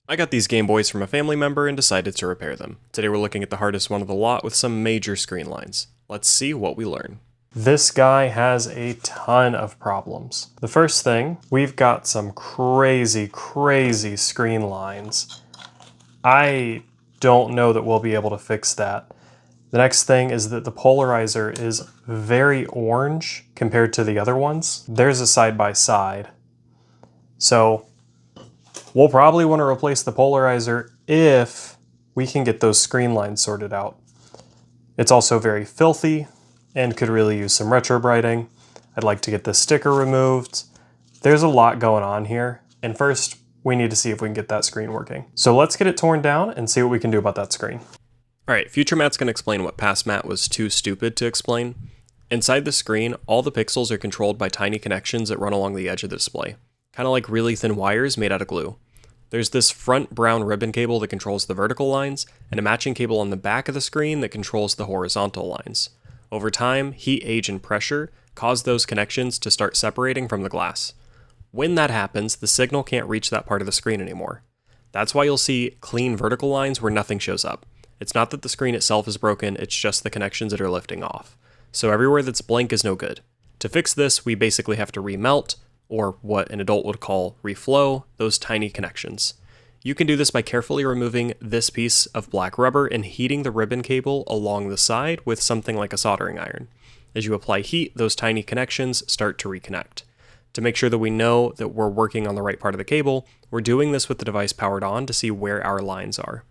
I got these Gameboys from a family member and decided to repair them. Today we're looking at the hardest one of the lot with some major screen lines. Let's see what we learn. This guy has a ton of problems. The first thing, we've got some crazy screen lines. I don't know that we'll be able to fix that. The next thing is that the polarizer is very orange compared to the other ones. There's a side by side. So we'll probably want to replace the polarizer if we can get those screen lines sorted out. It's also very filthy and could really use some retro brighting. I'd like to get this sticker removed. There's a lot going on here. And first, we need to see if we can get that screen working. So let's get it torn down and see what we can do about that screen. All right, future Matt's gonna explain what past Matt was too stupid to explain. Inside the screen, all the pixels are controlled by tiny connections that run along the edge of the display, kind of like really thin wires made out of glue. There's this front brown ribbon cable that controls the vertical lines, and a matching cable on the back of the screen that controls the horizontal lines. Over time, heat, age, and pressure cause those connections to start separating from the glass. When that happens, the signal can't reach that part of the screen anymore. That's why you'll see clean vertical lines where nothing shows up. It's not that the screen itself is broken, it's just the connections that are lifting off. So everywhere that's blank is no good. To fix this, we basically have to remelt, or what an adult would call reflow, those tiny connections. You can do this by carefully removing this piece of black rubber and heating the ribbon cable along the side with something like a soldering iron. As you apply heat, those tiny connections start to reconnect. To make sure that we know that we're working on the right part of the cable, we're doing this with the device powered on to see where our lines are.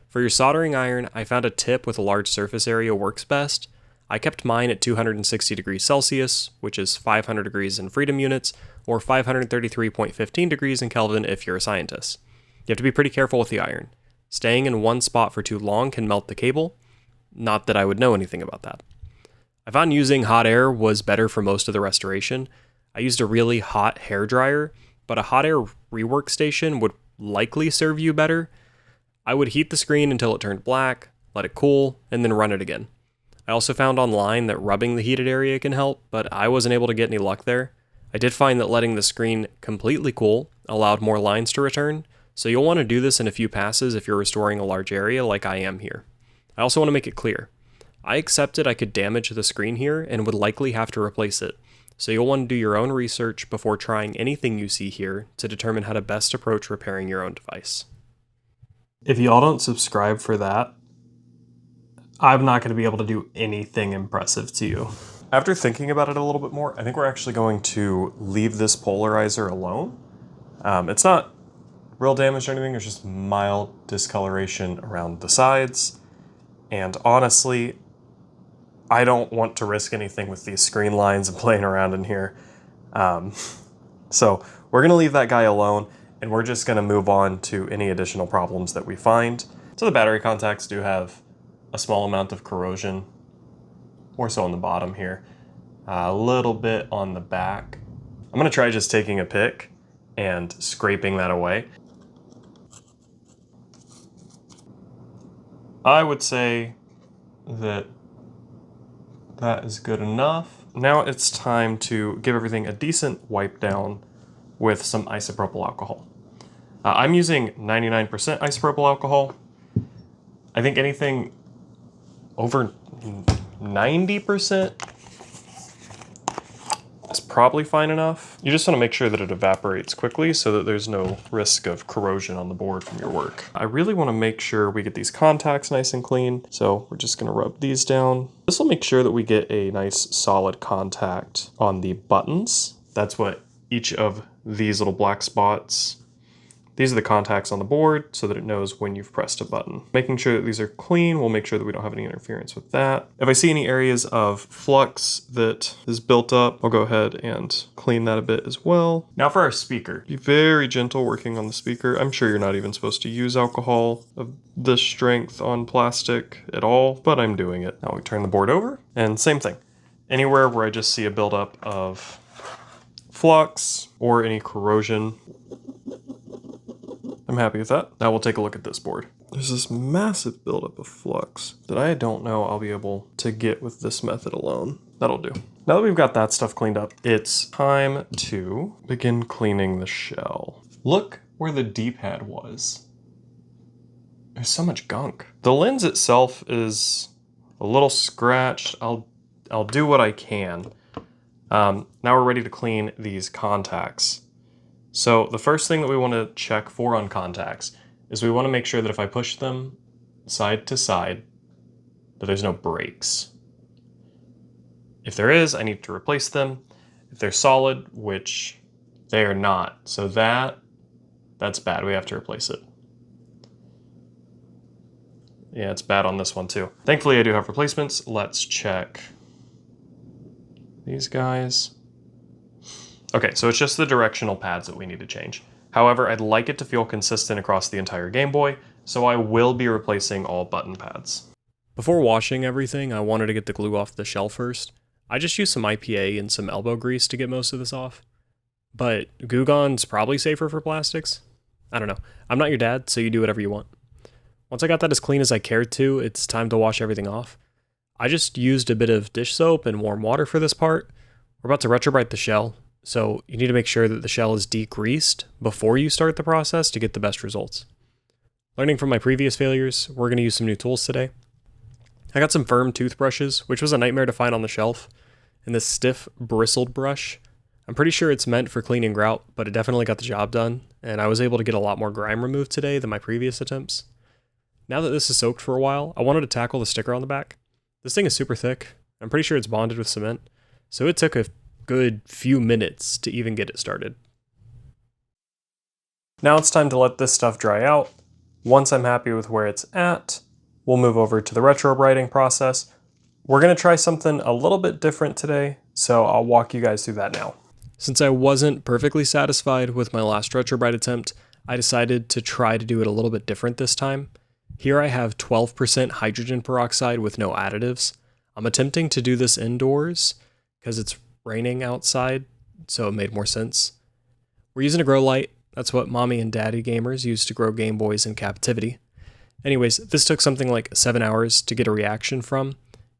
For your soldering iron, I found a tip with a large surface area works best. I kept mine at 260 degrees Celsius, which is 500 degrees in freedom units, or 533.15 degrees in Kelvin if you're a scientist. You have to be pretty careful with the iron. Staying in one spot for too long can melt the cable. Not that I would know anything about that. I found using hot air was better for most of the restoration. I used a really hot hair dryer, but a hot air rework station would likely serve you better. I would heat the screen until it turned black, let it cool, and then run it again. I also found online that rubbing the heated area can help, but I wasn't able to get any luck there. I did find that letting the screen completely cool allowed more lines to return, so you'll want to do this in a few passes if you're restoring a large area like I am here. I also want to make it clear. I accepted I could damage the screen here and would likely have to replace it, so you'll want to do your own research before trying anything you see here to determine how to best approach repairing your own device. If y'all don't subscribe for that, I'm not going to be able to do anything impressive to you. After thinking about it a little bit more, I think we're actually going to leave this polarizer alone. It's not real damage or anything, it's just mild discoloration around the sides. And honestly, I don't want to risk anything with these screen lines and playing around in here. So we're going to leave that guy alone, and we're just going to move on to any additional problems that we find. So the battery contacts do have a small amount of corrosion, more so on the bottom here, a little bit on the back. I'm going to try just taking a pick and scraping that away. I would say that that is good enough. Now it's time to give everything a decent wipe down with some isopropyl alcohol. I'm using 99% isopropyl alcohol. I think anything over 90% is probably fine enough. You just want to make sure that it evaporates quickly so that there's no risk of corrosion on the board from your work. I really want to make sure we get these contacts nice and clean, so we're just going to rub these down. This will make sure that we get a nice solid contact on the buttons. That's what each of these little black spots, these are the contacts on the board so that it knows when you've pressed a button. Making sure that these are clean, we'll make sure that we don't have any interference with that. If I see any areas of flux that is built up, I'll go ahead and clean that a bit as well. Now for our speaker. Be very gentle working on the speaker. I'm sure you're not even supposed to use alcohol of this strength on plastic at all, but I'm doing it. Now we turn the board over, and same thing. Anywhere where I just see a buildup of flux or any corrosion, I'm happy with that. Now we'll take a look at this board. There's this massive buildup of flux that I don't know I'll be able to get with this method alone. That'll do. Now that we've got that stuff cleaned up, it's time to begin cleaning the shell. Look where the D-pad was. There's so much gunk. The lens itself is a little scratched. I'll do what I can. Now we're ready to clean these contacts. So the first thing that we want to check for on contacts is we want to make sure that if I push them side to side, that there's no breaks. If there is, I need to replace them. If they're solid, which they are not, so that's bad. We have to replace it. Yeah, it's bad on this one too. Thankfully, I do have replacements. Let's check these guys. Okay, so it's just the directional pads that we need to change. However, I'd like it to feel consistent across the entire Game Boy, so I will be replacing all button pads. Before washing everything, I wanted to get the glue off the shell first. I just used some IPA and some elbow grease to get most of this off. But Goo Gone's probably safer for plastics. I don't know. I'm not your dad, so you do whatever you want. Once I got that as clean as I cared to, it's time to wash everything off. I just used a bit of dish soap and warm water for this part. We're about to retrobrite the shell, so you need to make sure that the shell is degreased before you start the process to get the best results. Learning from my previous failures, we're going to use some new tools today. I got some firm toothbrushes, which was a nightmare to find on the shelf, and this stiff, bristled brush. I'm pretty sure it's meant for cleaning grout, but it definitely got the job done, and I was able to get a lot more grime removed today than my previous attempts. Now that this is soaked for a while, I wanted to tackle the sticker on the back. This thing is super thick. I'm pretty sure it's bonded with cement, so it took a good few minutes to even get it started. Now it's time to let this stuff dry out. Once I'm happy with where it's at, we'll move over to the retrobrighting process. We're going to try something a little bit different today, so I'll walk you guys through that now. Since I wasn't perfectly satisfied with my last retrobrite attempt, I decided to try to do it a little bit different this time. Here I have 12% hydrogen peroxide with no additives. I'm attempting to do this indoors because it's raining outside, so it made more sense. We're using a grow light. That's what mommy and daddy gamers use to grow Game Boys in captivity. Anyways, this took something like 7 hours to get a reaction from.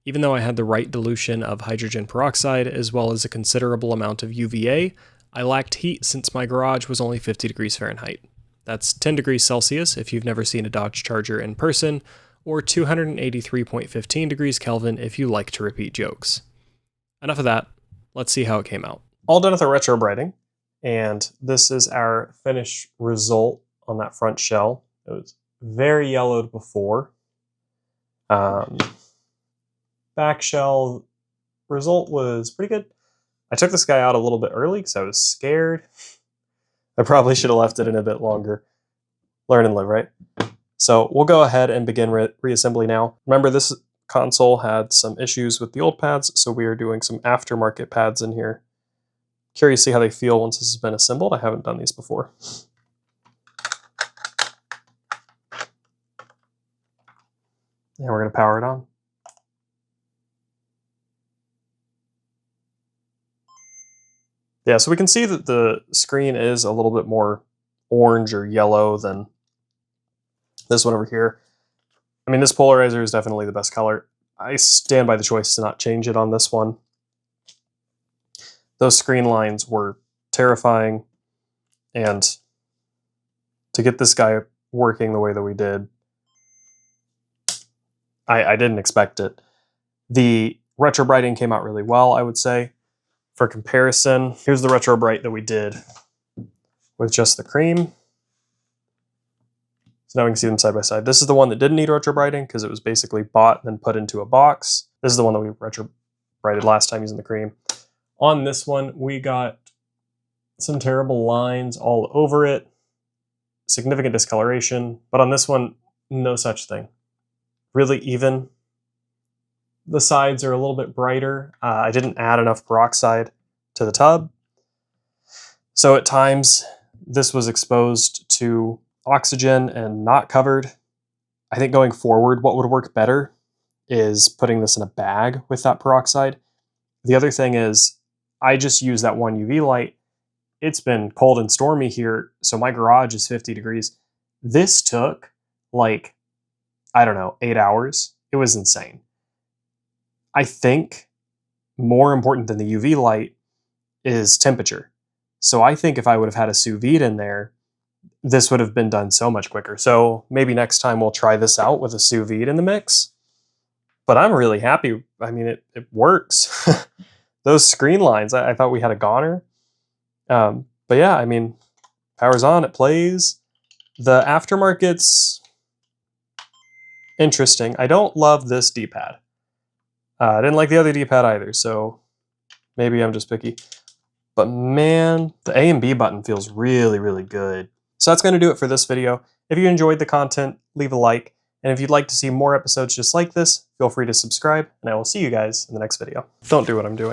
Even though I had the right dilution of hydrogen peroxide as well as a considerable amount of UVA, I lacked heat since my garage was only 50 degrees Fahrenheit. That's 10 degrees Celsius if you've never seen a Dodge Charger in person, or 283.15 degrees Kelvin if you like to repeat jokes. Enough of that, let's see how it came out. All done with the retrobrighting, and this is our finished result on that front shell. It was very yellowed before. Back shell result was pretty good. I took this guy out a little bit early because I was scared. I probably should have left it in a bit longer. Learn and live, right? So we'll go ahead and begin reassembly now. Remember, this console had some issues with the old pads, so we are doing some aftermarket pads in here. Curious to see how they feel once this has been assembled. I haven't done these before. And we're going to power it on. Yeah, so we can see that the screen is a little bit more orange or yellow than this one over here. I mean, this polarizer is definitely the best color. I stand by the choice to not change it on this one. Those screen lines were terrifying, and to get this guy working the way that we did, I didn't expect it. The retrobrighting came out really well, I would say. For comparison, here's the retrobrite that we did with just the cream. So now we can see them side by side. This is the one that didn't need retrobrighting because it was basically bought and then put into a box. This is the one that we retrobrighted last time using the cream. On this one, we got some terrible lines all over it, significant discoloration, but on this one, no such thing. Really even. The sides are a little bit brighter. I didn't add enough peroxide to the tub. So at times, this was exposed to oxygen and not covered. I think going forward, what would work better is putting this in a bag with that peroxide. The other thing is, I just use that one UV light. It's been cold and stormy here, so my garage is 50 degrees. This took like, I don't know, 8 hours. It was insane. I think more important than the UV light is temperature. So I think if I would have had a sous vide in there, this would have been done so much quicker. So maybe next time we'll try this out with a sous vide in the mix. But I'm really happy. I mean, it works. Those screen lines, I thought we had a goner. But yeah, I mean, power's on, it plays. The aftermarket's interesting. I don't love this D-pad. I didn't like the other D-pad either, so maybe I'm just picky. But man, the A and B button feels really, really good. So that's going to do it for this video. If you enjoyed the content, leave a like. And if you'd like to see more episodes just like this, feel free to subscribe, and I will see you guys in the next video. Don't do what I'm doing.